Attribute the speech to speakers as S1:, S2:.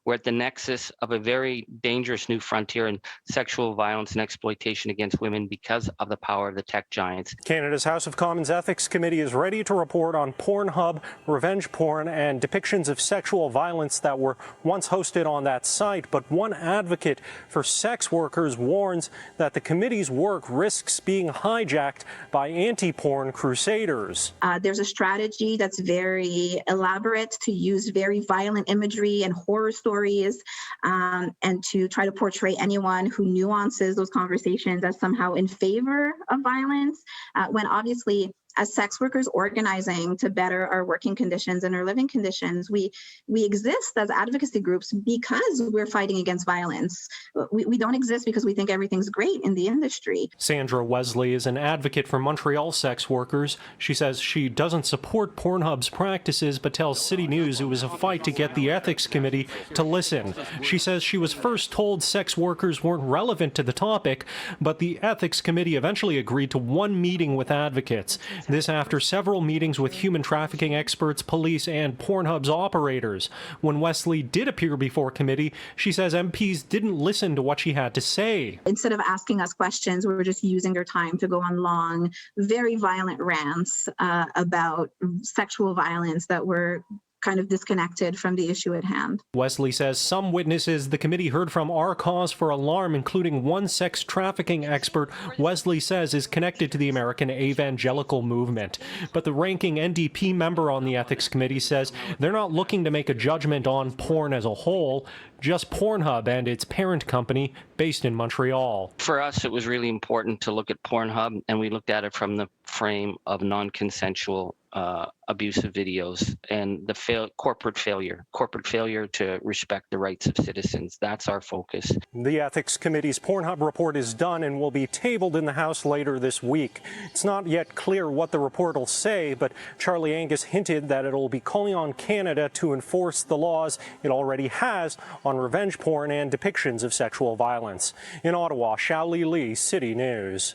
S1: We're at the nexus of a very dangerous new frontier in sexual violence and exploitation against women because of the power of the tech giants.
S2: Canada's House of Commons Ethics Committee is ready to report on PornHub, revenge porn, and depictions of sexual violence that were once hosted on that site. But one advocate for sex workers warns that the committee's work risks being hijacked by anti-porn crusaders.
S3: There's a strategy that's very elaborate to use very violent imagery and horror stories, and to try to portray anyone who nuances those conversations as somehow in favor of violence, when obviously, as sex workers organizing to better our working conditions and our living conditions, we exist as advocacy groups because we're fighting against violence. We don't exist because we think everything's great in the industry.
S2: Sandra Wesley is an advocate for Montreal sex workers. She says she doesn't support PornHub's practices, but tells CityNews it was a fight to get the ethics committee to listen. She says she was first told sex workers weren't relevant to the topic, but the ethics committee eventually agreed to one meeting with advocates. This after several meetings with human trafficking experts, police, and PornHub's operators. When Wesley did appear before committee, she says MPs didn't listen to what she had to say.
S3: Instead of asking us questions, we were just using their time to go on long, very violent rants about sexual violence that were kind of disconnected from the issue at hand.
S2: Wesley says some witnesses the committee heard from are cause for alarm, including one sex trafficking expert Wesley says is connected to the American evangelical movement. But the ranking NDP member on the ethics committee says they're not looking to make a judgment on porn as a whole, just PornHub and its parent company based in Montreal.
S1: For us, it was really important to look at PornHub, and we looked at it from the frame of non-consensual abusive videos and the corporate failure to respect the rights of citizens. That's our focus.
S2: The Ethics Committee's PornHub report is done and will be tabled in the House later this week. It's not yet clear what the report will say, but Charlie Angus hinted that it will be calling on Canada to enforce the laws it already has on revenge porn and depictions of sexual violence. In Ottawa, Xiaoli Li, City News.